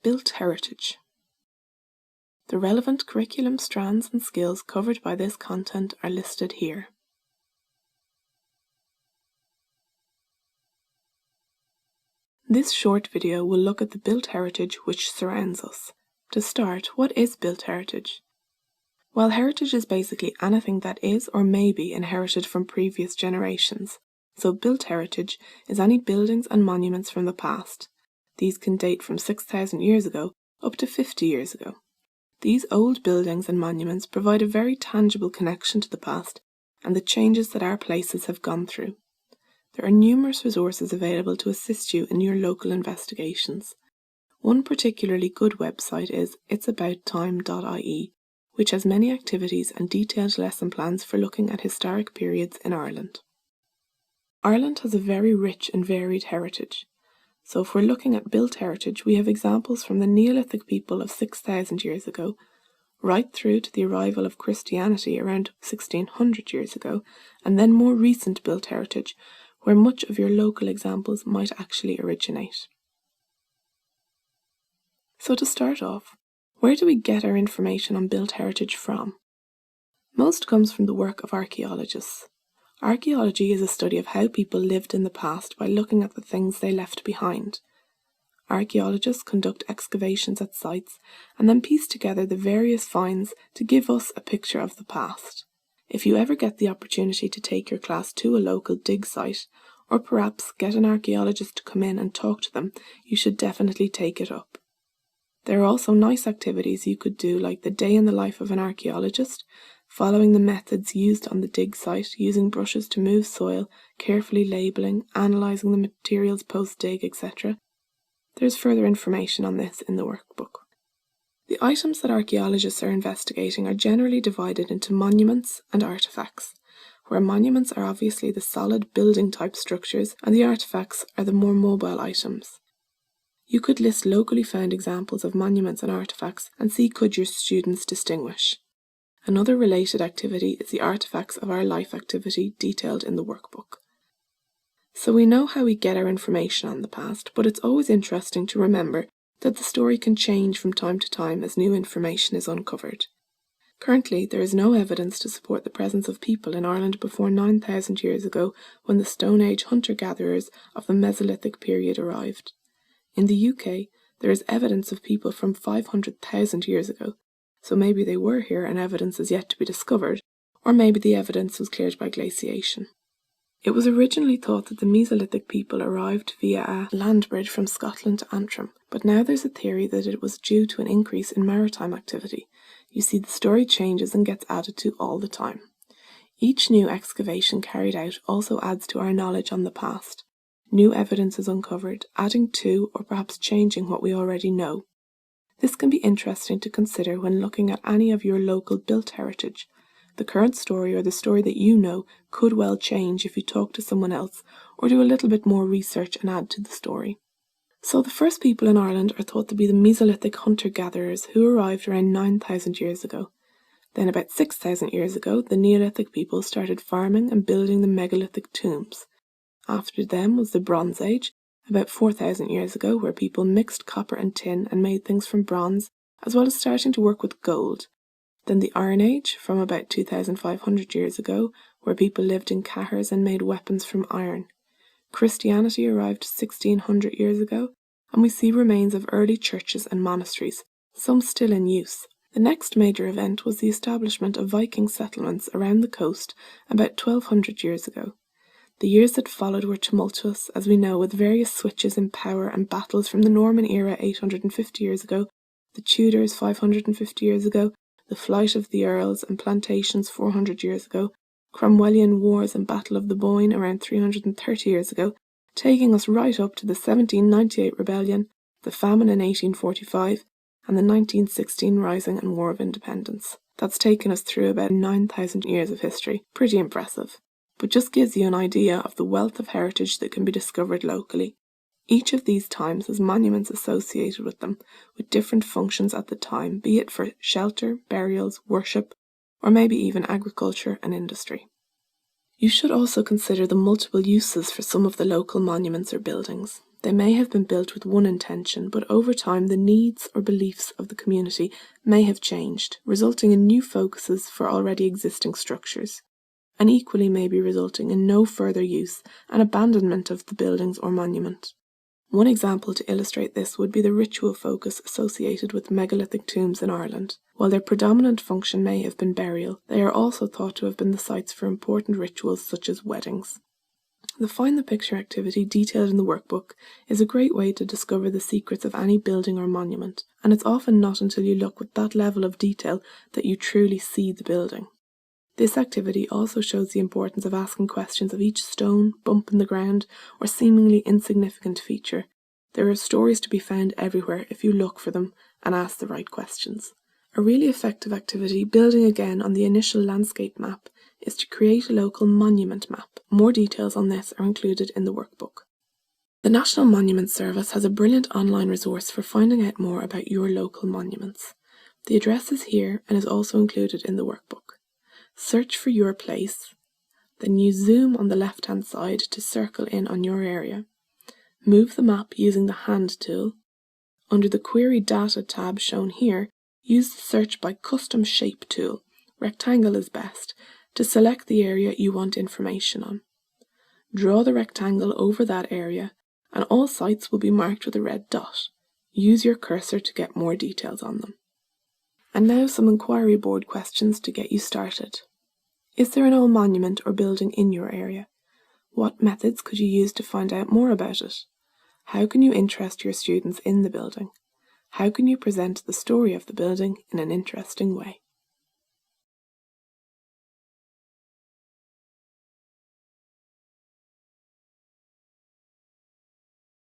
built heritage. The relevant curriculum strands and skills covered by this content are listed here. This short video will look at the built heritage which surrounds us. To start, what is built heritage? Well, heritage is basically anything that is or may be inherited from previous generations. So built heritage is any buildings and monuments from the past. These can date from 6,000 years ago up to 50 years ago. These old buildings and monuments provide a very tangible connection to the past and the changes that our places have gone through. There are numerous resources available to assist you in your local investigations. One particularly good website is itsabouttime.ie, which has many activities and detailed lesson plans for looking at historic periods in Ireland. Ireland has a very rich and varied heritage. So if we're looking at built heritage, we have examples from the Neolithic people of 6,000 years ago, right through to the arrival of Christianity around 1600 years ago, and then more recent built heritage, where much of your local examples might actually originate. So to start off, where do we get our information on built heritage from? Most comes from the work of archaeologists. Archaeology is a study of how people lived in the past by looking at the things they left behind. Archaeologists conduct excavations at sites and then piece together the various finds to give us a picture of the past. If you ever get the opportunity to take your class to a local dig site, or perhaps get an archaeologist to come in and talk to them, you should definitely take it up. There are also nice activities you could do, like the day in the life of an archaeologist, following the methods used on the dig site, using brushes to move soil, carefully labelling, analysing the materials post-dig, etc. There's further information on this in the workbook. The items that archaeologists are investigating are generally divided into monuments and artefacts, where monuments are obviously the solid building type structures and the artefacts are the more mobile items. You could list locally found examples of monuments and artefacts and see could your students distinguish. Another related activity is the artefacts of our life activity detailed in the workbook. So we know how we get our information on the past, but it's always interesting to remember that the story can change from time to time as new information is uncovered. Currently, there is no evidence to support the presence of people in Ireland before 9,000 years ago, when the Stone Age hunter-gatherers of the Mesolithic period arrived. In the UK, there is evidence of people from 500,000 years ago, so maybe they were here and evidence is yet to be discovered, or maybe the evidence was cleared by glaciation. It was originally thought that the Mesolithic people arrived via a land bridge from Scotland to Antrim, but now there's a theory that it was due to an increase in maritime activity. You see, the story changes and gets added to all the time. Each new excavation carried out also adds to our knowledge on the past. New evidence is uncovered, adding to or perhaps changing what we already know. This can be interesting to consider when looking at any of your local built heritage. The current story or the story that you know could well change if you talk to someone else or do a little bit more research and add to the story. So the first people in Ireland are thought to be the Mesolithic hunter-gatherers who arrived around 9,000 years ago. Then about 6,000 years ago, the Neolithic people started farming and building the megalithic tombs. After them was the Bronze Age, about 4,000 years ago, where people mixed copper and tin and made things from bronze, as well as starting to work with gold. Then the Iron Age, from about 2,500 years ago, where people lived in cahers and made weapons from iron. Christianity arrived 1,600 years ago, and we see remains of early churches and monasteries, some still in use. The next major event was the establishment of Viking settlements around the coast about 1,200 years ago. The years that followed were tumultuous, as we know, with various switches in power and battles from the Norman era 850 years ago, the Tudors 550 years ago, the flight of the Earls and plantations 400 years ago, Cromwellian wars and Battle of the Boyne around 330 years ago, taking us right up to the 1798 rebellion, the famine in 1845, and the 1916 Rising and War of Independence. That's taken us through about 9,000 years of history. Pretty impressive. But just gives you an idea of the wealth of heritage that can be discovered locally. Each of these times has monuments associated with them, with different functions at the time, be it for shelter, burials, worship, or maybe even agriculture and industry. You should also consider the multiple uses for some of the local monuments or buildings. They may have been built with one intention, but over time the needs or beliefs of the community may have changed, resulting in new focuses for already existing structures, and equally may be resulting in no further use and abandonment of the buildings or monument. One example to illustrate this would be the ritual focus associated with megalithic tombs in Ireland. While their predominant function may have been burial, they are also thought to have been the sites for important rituals such as weddings. The Find the Picture activity detailed in the workbook is a great way to discover the secrets of any building or monument, and it's often not until you look with that level of detail that you truly see the building. This activity also shows the importance of asking questions of each stone, bump in the ground, or seemingly insignificant feature. There are stories to be found everywhere if you look for them and ask the right questions. A really effective activity, building again on the initial landscape map, is to create a local monument map. More details on this are included in the workbook. The National Monument Service has a brilliant online resource for finding out more about your local monuments. The address is here and is also included in the workbook. Search for your place, then use zoom on the left-hand side to circle in on your area. Move the map using the hand tool. Under the Query Data tab shown here, use the Search by Custom Shape tool, rectangle is best, to select the area you want information on. Draw the rectangle over that area, and all sites will be marked with a red dot. Use your cursor to get more details on them. And now some inquiry board questions to get you started. Is there an old monument or building in your area? What methods could you use to find out more about it? How can you interest your students in the building? How can you present the story of the building in an interesting way?